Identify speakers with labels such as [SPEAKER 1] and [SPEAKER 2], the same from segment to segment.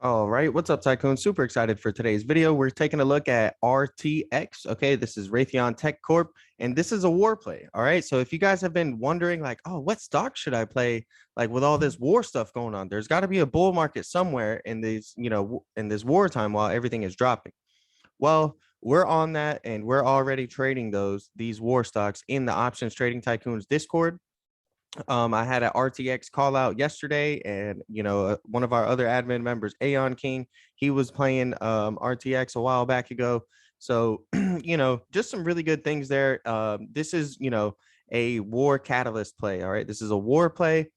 [SPEAKER 1] All right, what's up, Tycoon? Super excited for today's video. We're taking a look at RTX. Okay, this is Raytheon Tech Corp, and this is a war play. All right, so if you guys have been wondering, like, oh, what stock should I play, like with all this war stuff going on, there's got to be a bull market somewhere in these, in this wartime while everything is dropping. Well, we're on that, and we're already trading these war stocks in the Options Trading Tycoons Discord. I had an RTX call out yesterday, and one of our other admin members, Aeon King, he was playing RTX a while back ago. So, just some really good things there. This is, a war catalyst play. All right, this is a war play.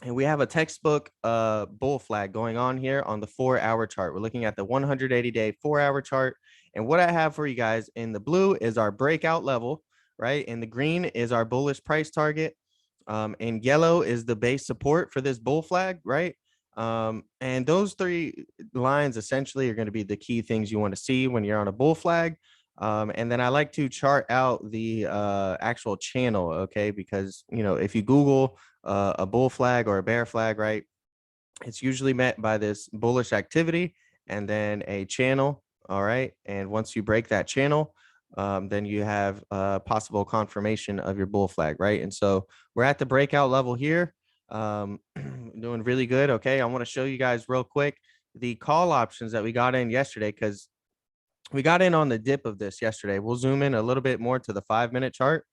[SPEAKER 1] And we have a textbook bull flag going on here on the 4-hour chart. We're looking at the 180-day 4-hour chart. And what I have for you guys in the blue is our breakout level, right? In the green is our bullish price target. And yellow is the base support for this bull flag, right? And those three lines essentially are going to be the key things you want to see when you're on a bull flag. And then I like to chart out the actual channel, okay? Because, if you Google a bull flag or a bear flag, right, it's usually met by this bullish activity and then a channel, all right? And once you break that channel, then you have possible confirmation of your bull flag, right? And so we're at the breakout level here, doing really good. Okay, I want to show you guys real quick the call options that we got in yesterday, because we got in on the dip of this yesterday. We'll zoom in a little bit more to the 5-minute chart,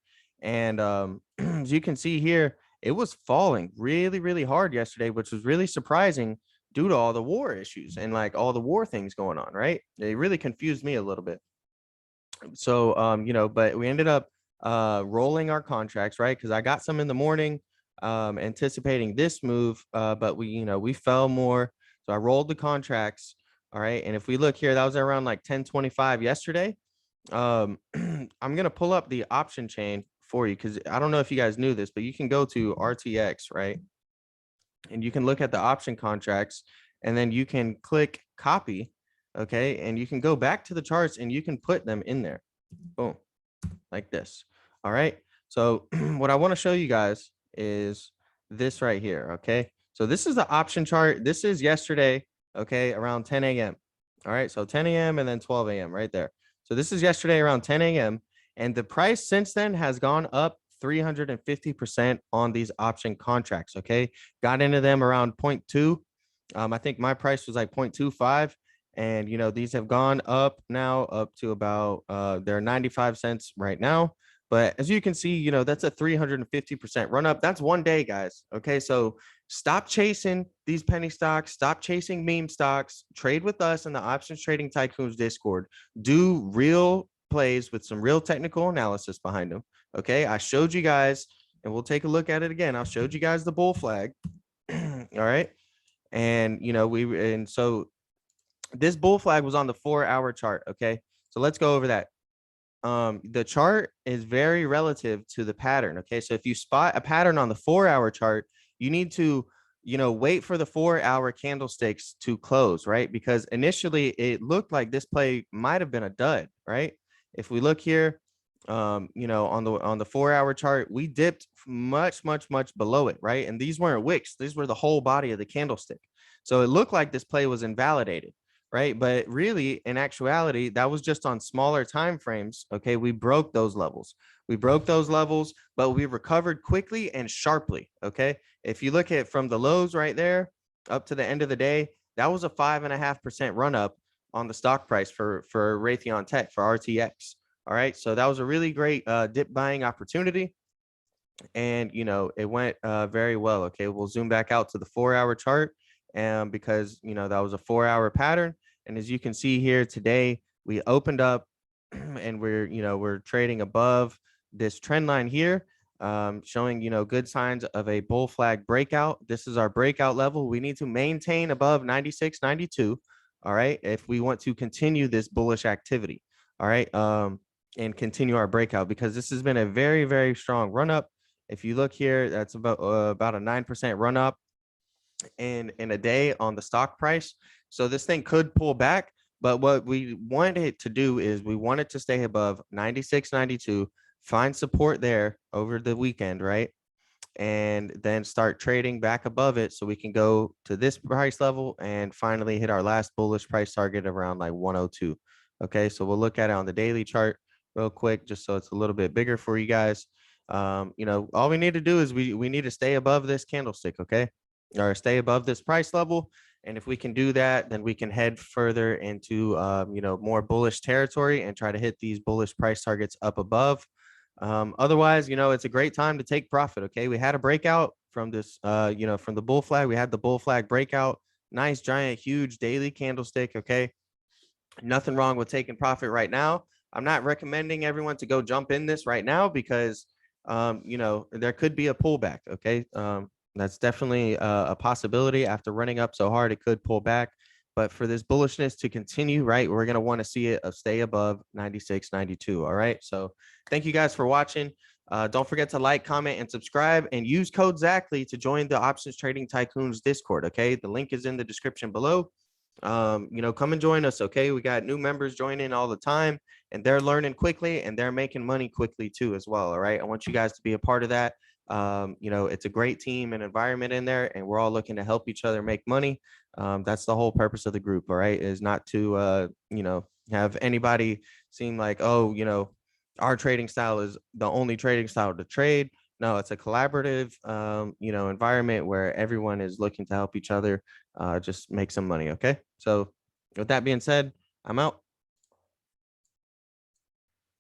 [SPEAKER 1] and as you can see here, it was falling really, really hard yesterday, which was really surprising due to all the war issues and like all the war things going on, right? It really confused me a little bit. So but we ended up rolling our contracts, right? Because I got some in the morning, anticipating this move, but we fell more. So I rolled the contracts. All right. And if we look here, that was around like 10:25 yesterday. I'm gonna pull up the option chain for you, because I don't know if you guys knew this, but you can go to RTX, right? And you can look at the option contracts, and then you can click copy. Okay, and you can go back to the charts and you can put them in there. Boom, like this. All right, so what I want to show you guys is this right here. Okay, so this is the option chart. This is yesterday, okay, around 10 a.m. All right, so 10 a.m. and then 12 a.m. right there. So this is yesterday around 10 a.m. and the price since then has gone up 350% on these option contracts. Okay, got into them around 0.2. I think my price was like 0.25. And these have gone up now up to about they're 95 cents right now. But as you can see, that's a 350% run up. That's one day, guys. Okay, so stop chasing these penny stocks, stop chasing meme stocks, trade with us in the Options Trading Tycoons Discord. Do real plays with some real technical analysis behind them. Okay, I showed you guys, and we'll take a look at it again. I showed you guys the bull flag. All right. And so this bull flag was on the 4-hour chart. Okay, so let's go over that. The chart is very relative to the pattern. Okay, so if you spot a pattern on the 4-hour chart, you need to wait for the 4-hour candlesticks to close, right? Because initially it looked like this play might have been a dud, right? If we look here, on the 4-hour chart, we dipped much below it, right? And these weren't wicks, these were the whole body of the candlestick. So it looked like this play was invalidated, right? But really, in actuality, that was just on smaller time frames. Okay, we broke those levels. But we recovered quickly and sharply. Okay, if you look at from the lows right there up to the end of the day, that was a 5.5% run up on the stock price for Raytheon Tech, for RTX. All right, so that was a really great dip buying opportunity, and it went very well. Okay, we'll zoom back out to the 4-hour chart, and because that was a 4-hour pattern. And as you can see here today, we opened up and we're trading above this trend line here, showing good signs of a bull flag breakout. This is our breakout level. We need to maintain above 96.92. All right, if we want to continue this bullish activity. All right, and continue our breakout, because this has been a very, very strong run up. If you look here, that's about a 9% run up in a day on the stock price. So this thing could pull back, but what we want it to do is we want it to stay above 96.92, find support there over the weekend, right? and then start trading back above it so we can go to this price level and finally hit our last bullish price target around like 102. Okay, so we'll look at it on the daily chart real quick just so it's a little bit bigger for you guys. All we need to do is we need to stay above this candlestick, okay, or stay above this price level. And if we can do that, then we can head further into more bullish territory and try to hit these bullish price targets up above. Otherwise, it's a great time to take profit. Okay, we had a breakout from this, from the bull flag. We had the bull flag breakout. Nice, giant, huge daily candlestick. Okay, nothing wrong with taking profit right now. I'm not recommending everyone to go jump in this right now because, there could be a pullback. Okay. That's definitely a possibility. After running up so hard, it could pull back. But for this bullishness to continue, right, we're going to want to see it stay above 96, 92. All right. So thank you guys for watching. Don't forget to like, comment, and subscribe, and use code Zachly to join the Options Trading Tycoons Discord. Okay. The link is in the description below. Come and join us. Okay, we got new members joining all the time, and they're learning quickly and they're making money quickly too as well. All right, I want you guys to be a part of that. It's a great team and environment in there, and we're all looking to help each other make money. That's the whole purpose of the group. All right, is not to have anybody seem like, oh, our trading style is the only trading style to trade. No, it's a collaborative environment where everyone is looking to help each other just make some money. Okay, so with that being said, I'm out.